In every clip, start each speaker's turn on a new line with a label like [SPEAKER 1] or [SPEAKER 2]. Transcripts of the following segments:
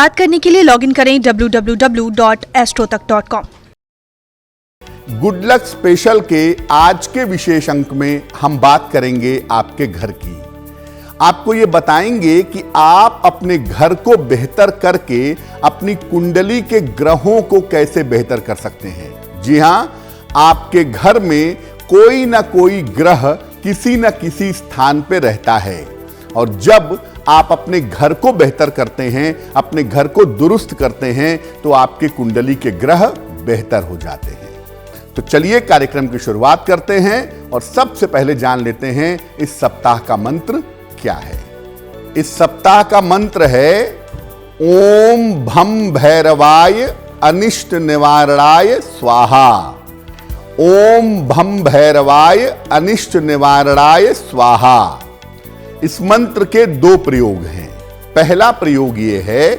[SPEAKER 1] बात करने के लिए लॉगिन करें www.astrotak.com।
[SPEAKER 2] गुड लक स्पेशल के आज के विशेष अंक में हम बात करेंगे आपके घर की। आपको ये बताएंगे कि आप अपने घर को बेहतर करके अपनी कुंडली के ग्रहों को कैसे बेहतर कर सकते हैं। जी हां, आपके घर में कोई ना कोई ग्रह किसी न किसी स्थान पे रहता है और जब आप अपने घर को बेहतर करते हैं, अपने घर को दुरुस्त करते हैं, तो आपके कुंडली के ग्रह बेहतर हो जाते हैं। तो चलिए कार्यक्रम की शुरुआत करते हैं और सबसे पहले जान लेते हैं इस सप्ताह का मंत्र क्या है। इस सप्ताह का मंत्र है ओम भम भैरवाय अनिष्ट निवारणाय स्वाहा। ओम भम भैरवाय अनिष्ट निवारणाय स्वाहा। इस मंत्र के दो प्रयोग हैं। पहला प्रयोग यह है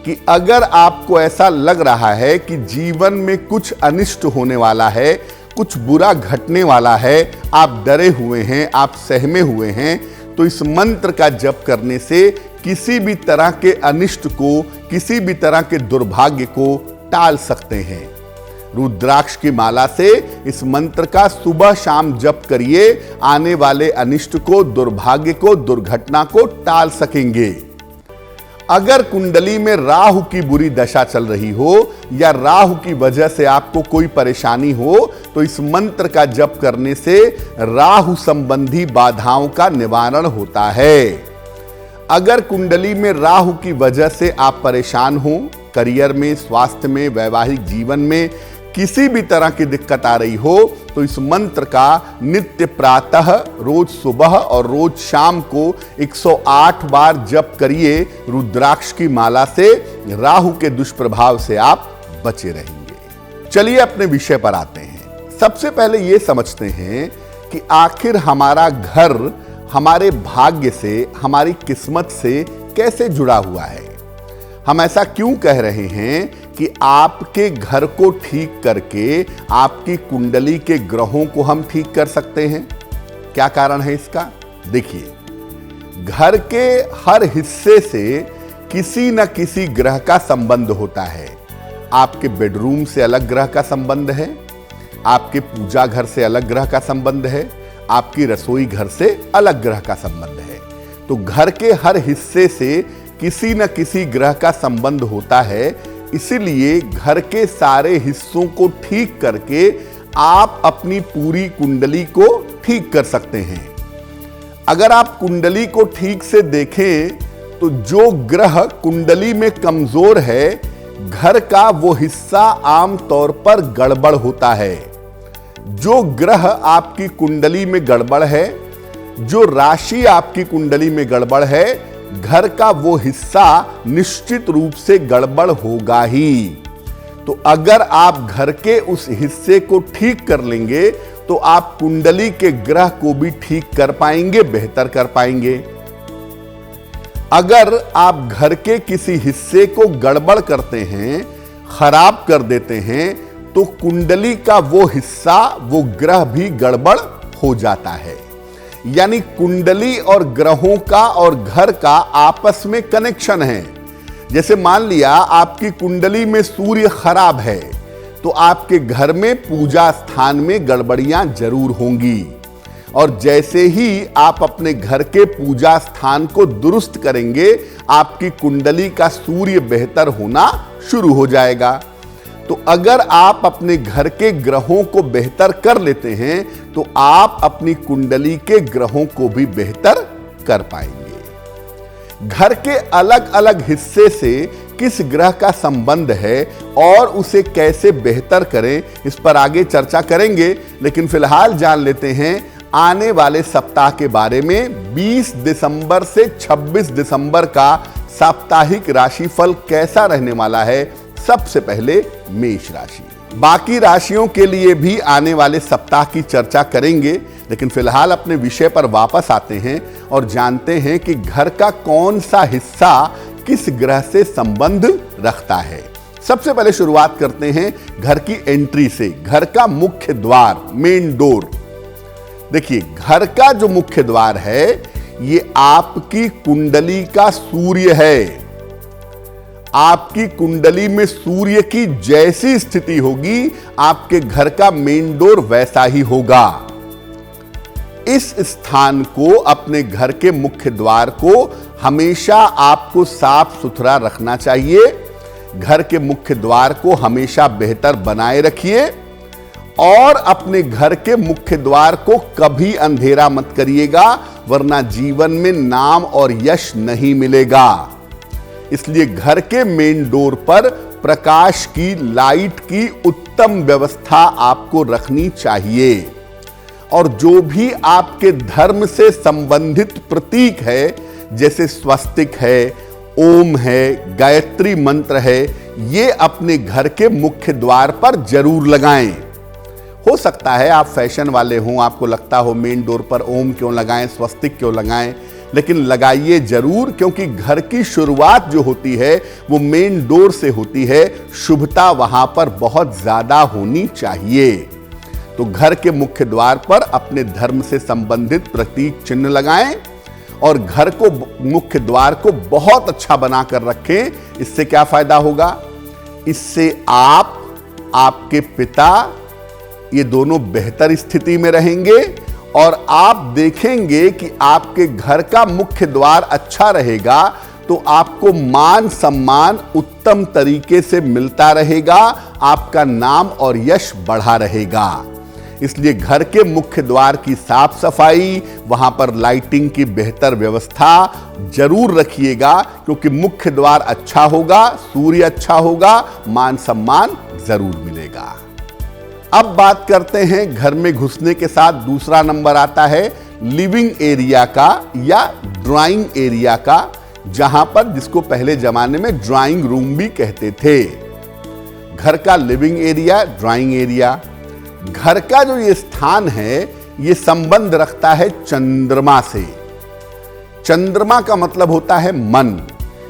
[SPEAKER 2] कि अगर आपको ऐसा लग रहा है कि जीवन में कुछ अनिष्ट होने वाला है, कुछ बुरा घटने वाला है, आप डरे हुए हैं, आप सहमे हुए हैं, तो इस मंत्र का जप करने से किसी भी तरह के अनिष्ट को, किसी भी तरह के दुर्भाग्य को टाल सकते हैं। रुद्राक्ष की माला से इस मंत्र का सुबह शाम जप करिए, आने वाले अनिष्ट को, दुर्भाग्य को, दुर्घटना को टाल सकेंगे। अगर कुंडली में राहु की बुरी दशा चल रही हो या राहु की वजह से आपको कोई परेशानी हो, तो इस मंत्र का जप करने से राहु संबंधी बाधाओं का निवारण होता है। अगर कुंडली में राहु की वजह से आप परेशान हो, करियर में, स्वास्थ्य में, वैवाहिक जीवन में किसी भी तरह की दिक्कत आ रही हो, तो इस मंत्र का नित्य प्रातः, रोज सुबह और रोज शाम को 108 बार जप करिए। रुद्राक्ष की माला से राहु के दुष्प्रभाव से आप बचे रहेंगे। चलिए अपने विषय पर आते हैं। सबसे पहले यह समझते हैं कि आखिर हमारा घर हमारे भाग्य से, हमारी किस्मत से कैसे जुड़ा हुआ है। हम ऐसा क्यों कह रहे हैं कि आपके घर को ठीक करके आपकी कुंडली के ग्रहों को हम ठीक कर सकते हैं। क्या कारण है इसका? देखिए, घर के हर हिस्से से किसी न किसी ग्रह का संबंध होता है। आपके बेडरूम से अलग ग्रह का संबंध है, आपके पूजा घर से अलग ग्रह का संबंध है, आपकी रसोई घर से अलग ग्रह का संबंध है। तो घर के हर हिस्से से किसी न किसी ग्रह का संबंध होता है। इसीलिए घर के सारे हिस्सों को ठीक करके आप अपनी पूरी कुंडली को ठीक कर सकते हैं। अगर आप कुंडली को ठीक से देखें तो जो ग्रह कुंडली में कमजोर है, घर का वो हिस्सा आमतौर पर गड़बड़ होता है। जो ग्रह आपकी कुंडली में गड़बड़ है, जो राशि आपकी कुंडली में गड़बड़ है, घर का वो हिस्सा निश्चित रूप से गड़बड़ होगा ही। तो अगर आप घर के उस हिस्से को ठीक कर लेंगे तो आप कुंडली के ग्रह को भी ठीक कर पाएंगे, बेहतर कर पाएंगे। अगर आप घर के किसी हिस्से को गड़बड़ करते हैं, खराब कर देते हैं, तो कुंडली का वो हिस्सा, वो ग्रह भी गड़बड़ हो जाता है। यानी कुंडली और ग्रहों का और घर का आपस में कनेक्शन है। जैसे मान लिया आपकी कुंडली में सूर्य खराब है, तो आपके घर में पूजा स्थान में गड़बड़ियां जरूर होंगी। और जैसे ही आप अपने घर के पूजा स्थान को दुरुस्त करेंगे, आपकी कुंडली का सूर्य बेहतर होना शुरू हो जाएगा। तो अगर आप अपने घर के ग्रहों को बेहतर कर लेते हैं, तो आप अपनी कुंडली के ग्रहों को भी बेहतर कर पाएंगे। घर के अलग अलग हिस्से से किस ग्रह का संबंध है और उसे कैसे बेहतर करें, इस पर आगे चर्चा करेंगे। लेकिन फिलहाल जान लेते हैं आने वाले सप्ताह के बारे में। 20 दिसंबर से 26 दिसंबर का साप्ताहिक राशिफल कैसा रहने वाला है। सबसे पहले मेष राशि, बाकी राशियों के लिए भी आने वाले सप्ताह की चर्चा करेंगे। लेकिन फिलहाल अपने विषय पर वापस आते हैं और जानते हैं कि घर का कौन सा हिस्सा किस ग्रह से संबंध रखता है। सबसे पहले शुरुआत करते हैं घर की एंट्री से। घर का मुख्य द्वार, मेन डोर। देखिए, घर का जो मुख्य द्वार है, ये आपकी कुंडली का सूर्य है। आपकी कुंडली में सूर्य की जैसी स्थिति होगी, आपके घर का मेन डोर वैसा ही होगा। इस स्थान को, अपने घर के मुख्य द्वार को हमेशा आपको साफ सुथरा रखना चाहिए। घर के मुख्य द्वार को हमेशा बेहतर बनाए रखिए और अपने घर के मुख्य द्वार को कभी अंधेरा मत करिएगा, वरना जीवन में नाम और यश नहीं मिलेगा। इसलिए घर के मेन डोर पर प्रकाश की, लाइट की उत्तम व्यवस्था आपको रखनी चाहिए। और जो भी आपके धर्म से संबंधित प्रतीक है, जैसे स्वस्तिक है, ओम है, गायत्री मंत्र है, ये अपने घर के मुख्य द्वार पर जरूर लगाएं। हो सकता है आप फैशन वाले हों, आपको लगता हो मेन डोर पर ओम क्यों लगाएं, स्वस्तिक क्यों लगाएं, लेकिन लगाइए जरूर, क्योंकि घर की शुरुआत जो होती है वो मेन डोर से होती है। शुभता वहां पर बहुत ज्यादा होनी चाहिए। तो घर के मुख्य द्वार पर अपने धर्म से संबंधित प्रतीक चिन्ह लगाएं और घर को, मुख्य द्वार को बहुत अच्छा बनाकर रखें। इससे क्या फायदा होगा? इससे आप, आपके पिता, ये दोनों बेहतर स्थिति में रहेंगे और आप देखेंगे कि आपके घर का मुख्य द्वार अच्छा रहेगा तो आपको मान सम्मान उत्तम तरीके से मिलता रहेगा, आपका नाम और यश बढ़ा रहेगा। इसलिए घर के मुख्य द्वार की साफ सफाई, वहां पर लाइटिंग की बेहतर व्यवस्था जरूर रखिएगा, क्योंकि मुख्य द्वार अच्छा होगा, सूर्य अच्छा होगा, मान सम्मान जरूर मिलेगा। अब बात करते हैं घर में घुसने के साथ दूसरा नंबर आता है लिविंग एरिया का या ड्राइंग एरिया का, जहां पर, जिसको पहले जमाने में ड्राइंग रूम भी कहते थे। घर का लिविंग एरिया, ड्राइंग एरिया, घर का जो ये स्थान है ये संबंध रखता है चंद्रमा से। चंद्रमा का मतलब होता है मन,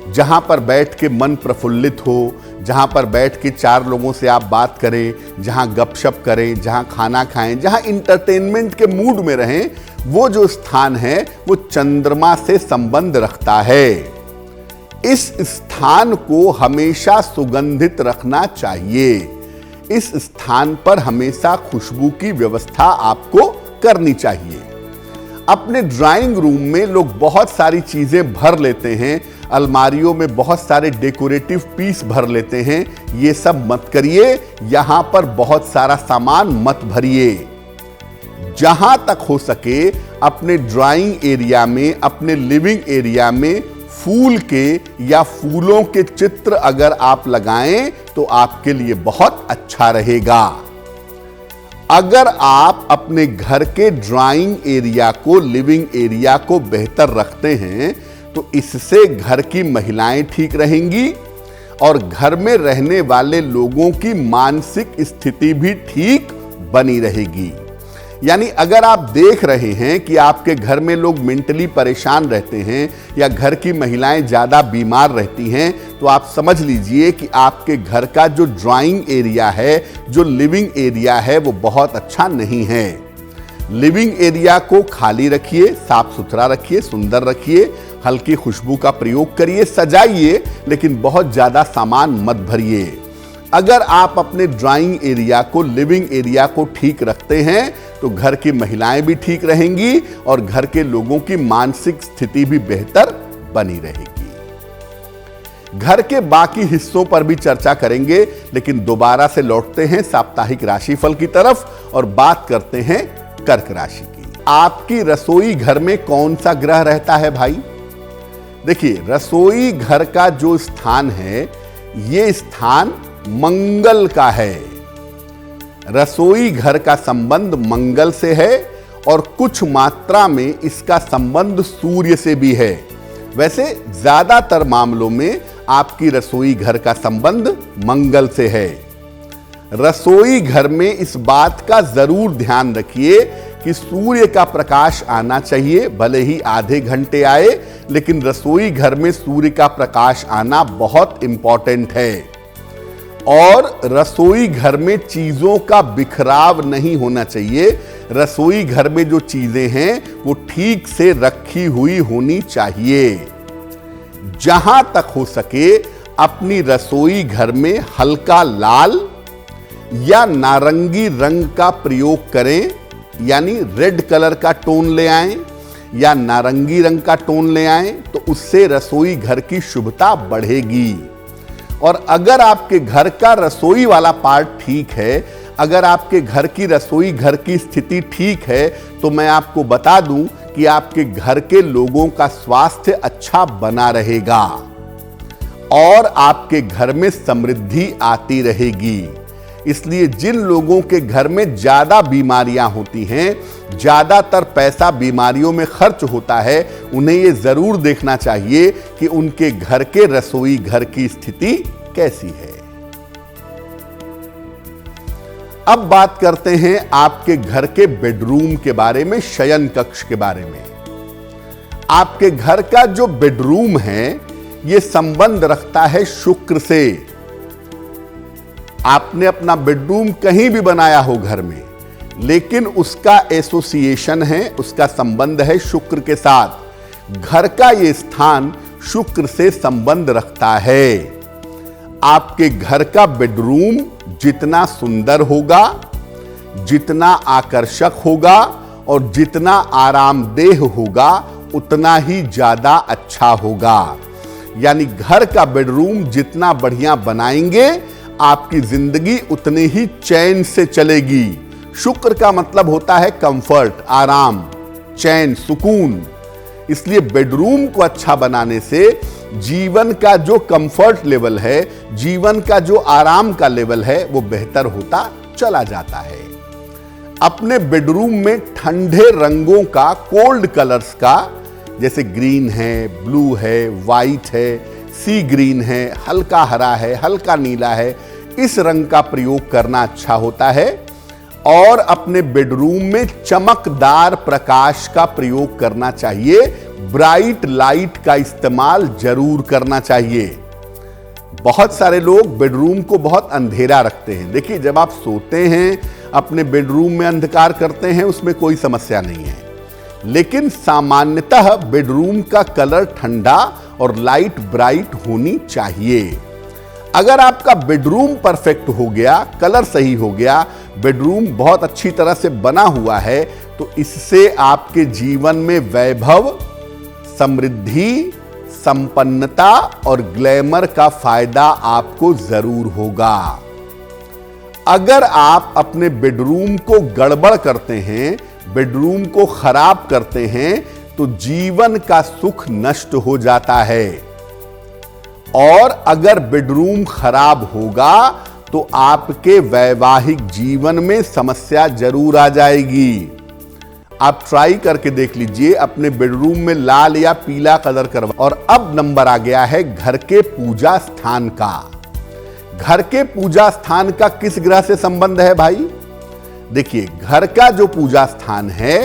[SPEAKER 2] जहां पर बैठ के मन प्रफुल्लित हो, जहां पर बैठ के चार लोगों से आप बात करें, जहां गपशप करें, जहां खाना खाएं, जहां इंटरटेनमेंट के मूड में रहें, वो जो स्थान है वो चंद्रमा से संबंध रखता है। इस स्थान को हमेशा सुगंधित रखना चाहिए। इस स्थान पर हमेशा खुशबू की व्यवस्था आपको करनी चाहिए। अपने ड्राइंग रूम में लोग बहुत सारी चीजें भर लेते हैं, अलमारियों में बहुत सारे डेकोरेटिव पीस भर लेते हैं। ये सब मत करिए, यहां पर बहुत सारा सामान मत भरिए। जहां तक हो सके अपने ड्राइंग एरिया में, अपने लिविंग एरिया में फूल के या फूलों के चित्र अगर आप लगाएं तो आपके लिए बहुत अच्छा रहेगा। अगर आप अपने घर के ड्राइंग एरिया को, लिविंग एरिया को बेहतर रखते हैं तो इससे घर की महिलाएं ठीक रहेंगी और घर में रहने वाले लोगों की मानसिक स्थिति भी ठीक बनी रहेगी। यानी अगर आप देख रहे हैं कि आपके घर में लोग मेंटली परेशान रहते हैं या घर की महिलाएं ज़्यादा बीमार रहती हैं, तो आप समझ लीजिए कि आपके घर का जो ड्राइंग एरिया है, जो लिविंग एरिया है, वो बहुत अच्छा नहीं है। लिविंग एरिया को खाली रखिए, साफ सुथरा रखिए, सुंदर रखिए, हल्की खुशबू का प्रयोग करिए, सजाइए, लेकिन बहुत ज़्यादा सामान मत भरिए। अगर आप अपने ड्राइंग एरिया को, लिविंग एरिया को ठीक रखते हैं तो घर की महिलाएं भी ठीक रहेंगी और घर के लोगों की मानसिक स्थिति भी बेहतर बनी रहेगी। घर के बाकी हिस्सों पर भी चर्चा करेंगे, लेकिन दोबारा से लौटते हैं साप्ताहिक राशिफल की तरफ और बात करते हैं कर्क राशि की। आपकी रसोई घर में कौन सा ग्रह रहता है भाई? देखिए, रसोई घर का जो स्थान है ये स्थान मंगल का है। रसोई घर का संबंध मंगल से है और कुछ मात्रा में इसका संबंध सूर्य से भी है। वैसे ज्यादातर मामलों में आपकी रसोई घर का संबंध मंगल से है। रसोई घर में इस बात का जरूर ध्यान रखिए कि सूर्य का प्रकाश आना चाहिए, भले ही आधे घंटे आए, लेकिन रसोई घर में सूर्य का प्रकाश आना बहुत इंपॉर्टेंट है। और रसोई घर में चीजों का बिखराव नहीं होना चाहिए। रसोई घर में जो चीजें हैं वो ठीक से रखी हुई होनी चाहिए। जहां तक हो सके अपनी रसोई घर में हल्का लाल या नारंगी रंग का प्रयोग करें, यानी रेड कलर का टोन ले आएं या नारंगी रंग का टोन ले आएं, तो उससे रसोई घर की शुभता बढ़ेगी। और अगर आपके घर का रसोई वाला पार्ट ठीक है, अगर आपके घर की रसोई घर की स्थिति ठीक है, तो मैं आपको बता दूं कि आपके घर के लोगों का स्वास्थ्य अच्छा बना रहेगा और आपके घर में समृद्धि आती रहेगी। इसलिए जिन लोगों के घर में ज्यादा बीमारियां होती हैं, ज्यादातर पैसा बीमारियों में खर्च होता है, उन्हें यह जरूर देखना चाहिए कि उनके घर के रसोई घर की स्थिति कैसी है। अब बात करते हैं आपके घर के बेडरूम के बारे में, शयन कक्ष के बारे में। आपके घर का जो बेडरूम है, यह संबंध रखता है शुक्र से। आपने अपना बेडरूम कहीं भी बनाया हो घर में, लेकिन उसका एसोसिएशन है, उसका संबंध है शुक्र के साथ। घर का यह स्थान शुक्र से संबंध रखता है। आपके घर का बेडरूम जितना सुंदर होगा, जितना आकर्षक होगा और जितना आरामदेह होगा, उतना ही ज्यादा अच्छा होगा। यानी घर का बेडरूम जितना बढ़िया बनाएंगे, आपकी जिंदगी उतनी ही चैन से चलेगी। शुक्र का मतलब होता है कंफर्ट, आराम, चैन, सुकून। इसलिए बेडरूम को अच्छा बनाने से जीवन का जो कंफर्ट लेवल है, जीवन का जो आराम का लेवल है, वो बेहतर होता चला जाता है। अपने बेडरूम में ठंडे रंगों का, कोल्ड कलर्स का, जैसे ग्रीन है, ब्लू है, वाइट है, सी ग्रीन है, हल्का हरा है, हल्का नीला है, इस रंग का प्रयोग करना अच्छा होता है। और अपने बेडरूम में चमकदार प्रकाश का प्रयोग करना चाहिए। ब्राइट लाइट का इस्तेमाल जरूर करना चाहिए। बहुत सारे लोग बेडरूम को बहुत अंधेरा रखते हैं। देखिए, जब आप सोते हैं, अपने बेडरूम में अंधकार करते हैं, उसमें कोई समस्या नहीं है, लेकिन सामान्यतः बेडरूम का कलर ठंडा और लाइट ब्राइट होनी चाहिए। अगर आपका बेडरूम परफेक्ट हो गया, कलर सही हो गया, बेडरूम बहुत अच्छी तरह से बना हुआ है, तो इससे आपके जीवन में वैभव, समृद्धि, संपन्नता और ग्लैमर का फायदा आपको जरूर होगा। अगर आप अपने बेडरूम को गड़बड़ करते हैं, बेडरूम को खराब करते हैं, तो जीवन का सुख नष्ट हो जाता है। और अगर बेडरूम खराब होगा, तो आपके वैवाहिक जीवन में समस्या जरूर आ जाएगी। आप ट्राई करके देख लीजिए, अपने बेडरूम में लाल या पीला कलर करवा। और अब नंबर आ गया है घर के पूजा स्थान का। घर के पूजा स्थान का किस ग्रह से संबंध है भाई? देखिए, घर का जो पूजा स्थान है,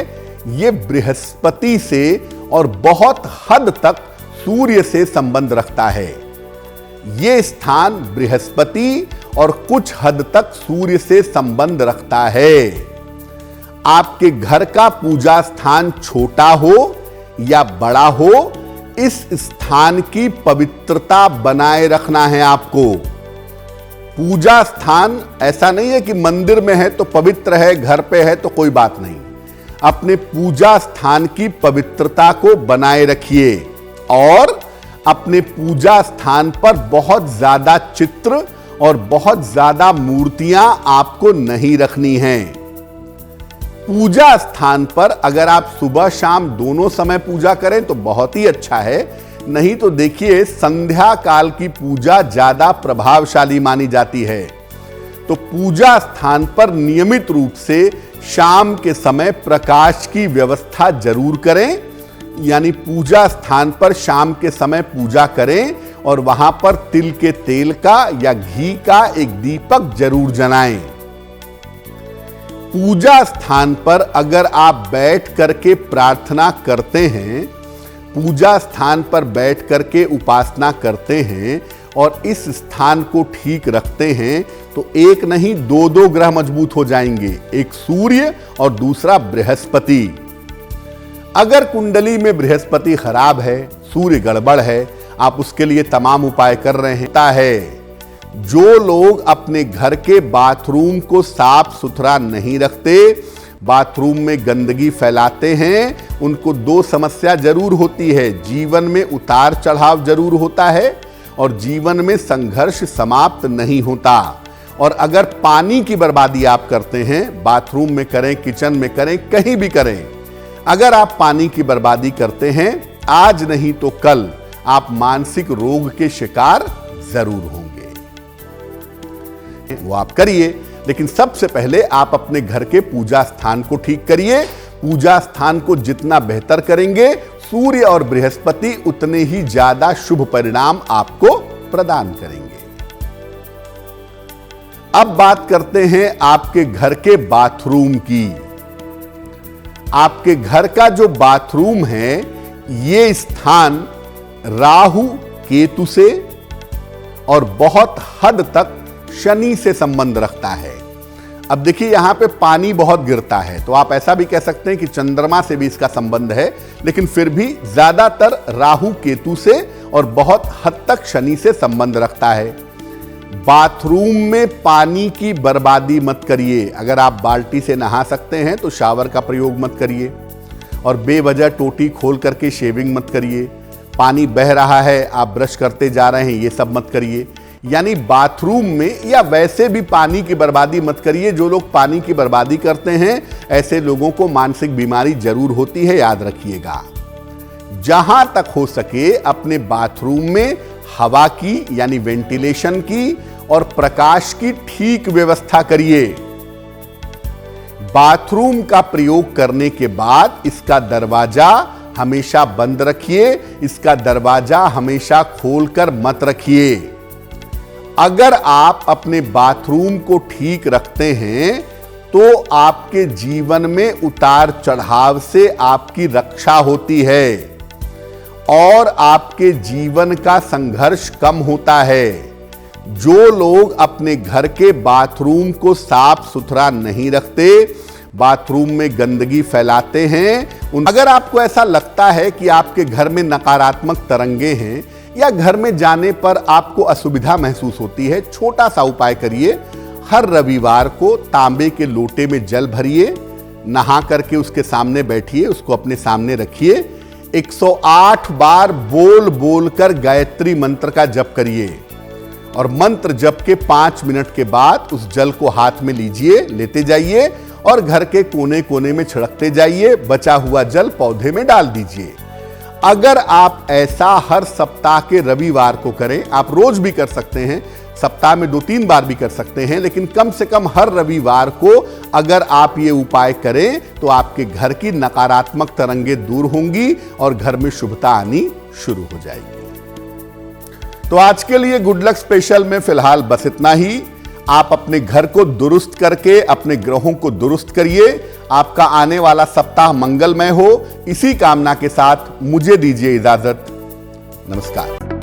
[SPEAKER 2] यह बृहस्पति से और बहुत हद तक सूर्य से संबंध रखता है। यह स्थान बृहस्पति और कुछ हद तक सूर्य से संबंध रखता है। आपके घर का पूजा स्थान छोटा हो या बड़ा हो, इस स्थान की पवित्रता बनाए रखना है आपको। पूजा स्थान ऐसा नहीं है कि मंदिर में है तो पवित्र है, घर पे है तो कोई बात नहीं। अपने पूजा स्थान की पवित्रता को बनाए रखिए और अपने पूजा स्थान पर बहुत ज्यादा चित्र और बहुत ज्यादा मूर्तियां आपको नहीं रखनी हैं। पूजा स्थान पर अगर आप सुबह शाम दोनों समय पूजा करें तो बहुत ही अच्छा है, नहीं तो देखिए, संध्या काल की पूजा ज्यादा प्रभावशाली मानी जाती है। तो पूजा स्थान पर नियमित रूप से शाम के समय प्रकाश की व्यवस्था जरूर करें। यानी पूजा स्थान पर शाम के समय पूजा करें और वहां पर तिल के तेल का या घी का एक दीपक जरूर जलाएं। पूजा स्थान पर अगर आप बैठ करके प्रार्थना करते हैं, पूजा स्थान पर बैठ करके उपासना करते हैं और इस स्थान को ठीक रखते हैं, तो एक नहीं दो ग्रह मजबूत हो जाएंगे, एक सूर्य और दूसरा बृहस्पति। अगर कुंडली में बृहस्पति खराब है, सूर्य गड़बड़ है, आप उसके लिए तमाम उपाय कर रहे हैं। जो लोग अपने घर के बाथरूम को साफ सुथरा नहीं रखते, बाथरूम में गंदगी फैलाते हैं, उनको दो समस्या जरूर होती है। जीवन में उतार चढ़ाव जरूर होता है और जीवन में संघर्ष समाप्त नहीं होता। और अगर पानी की बर्बादी आप करते हैं, बाथरूम में करें, किचन में करें, कहीं भी करें, अगर आप पानी की बर्बादी करते हैं, आज नहीं तो कल आप मानसिक रोग के शिकार जरूर होंगे। वो आप करिए, लेकिन सबसे पहले आप अपने घर के पूजा स्थान को ठीक करिए। पूजा स्थान को जितना बेहतर करेंगे, सूर्य और बृहस्पति उतने ही ज्यादा शुभ परिणाम आपको प्रदान करेंगे। अब बात करते हैं आपके घर के बाथरूम की। आपके घर का जो बाथरूम है, ये स्थान राहु केतु से और बहुत हद तक शनि से संबंध रखता है। अब देखिए, यहां पे पानी बहुत गिरता है, तो आप ऐसा भी कह सकते हैं कि चंद्रमा से भी इसका संबंध है, लेकिन फिर भी ज्यादातर राहु केतु से और बहुत हद तक शनि से संबंध रखता है। बाथरूम में पानी की बर्बादी मत करिए। अगर आप बाल्टी से नहा सकते हैं तो शावर का प्रयोग मत करिए, और बेवजह टोटी खोल करके शेविंग मत करिए। पानी बह रहा है, आप ब्रश करते जा रहे हैं, ये सब मत करिए। यानी बाथरूम में या वैसे भी पानी की बर्बादी मत करिए। जो लोग पानी की बर्बादी करते हैं, ऐसे लोगों को मानसिक बीमारी जरूर होती है, याद रखिएगा। जहां तक हो सके अपने बाथरूम में हवा की यानी वेंटिलेशन की और प्रकाश की ठीक व्यवस्था करिए। बाथरूम का प्रयोग करने के बाद इसका दरवाजा हमेशा बंद रखिए, इसका दरवाजा हमेशा खोलकर मत रखिए। अगर आप अपने बाथरूम को ठीक रखते हैं तो आपके जीवन में उतार चढ़ाव से आपकी रक्षा होती है और आपके जीवन का संघर्ष कम होता है। जो लोग अपने घर के बाथरूम को साफ सुथरा नहीं रखते, बाथरूम में गंदगी फैलाते हैं, अगर आपको ऐसा लगता है कि आपके घर में नकारात्मक तरंगे हैं या घर में जाने पर आपको असुविधा महसूस होती है, छोटा सा उपाय करिए। हर रविवार को तांबे के लोटे में जल भरिए, नहा करके उसके सामने बैठिए, उसको अपने सामने रखिए, 108 बार बोल बोल कर गायत्री मंत्र का जप करिए और मंत्र जप के 5 मिनट के बाद उस जल को हाथ में लीजिए, लेते जाइए और घर के कोने कोने में छिड़कते जाइए। बचा हुआ जल पौधे में डाल दीजिए। अगर आप ऐसा हर सप्ताह के रविवार को करें, आप रोज भी कर सकते हैं, सप्ताह में 2-3 बार भी कर सकते हैं, लेकिन कम से कम हर रविवार को अगर आप ये उपाय करें तो आपके घर की नकारात्मक तरंगे दूर होंगी और घर में शुभता आनी शुरू हो जाएगी। तो आज के लिए गुड लक स्पेशल में फिलहाल बस इतना ही। आप अपने घर को दुरुस्त करके अपने ग्रहों को दुरुस्त करिए। आपका आने वाला सप्ताह मंगलमय हो, इसी कामना के साथ मुझे दीजिए इजाजत। नमस्कार।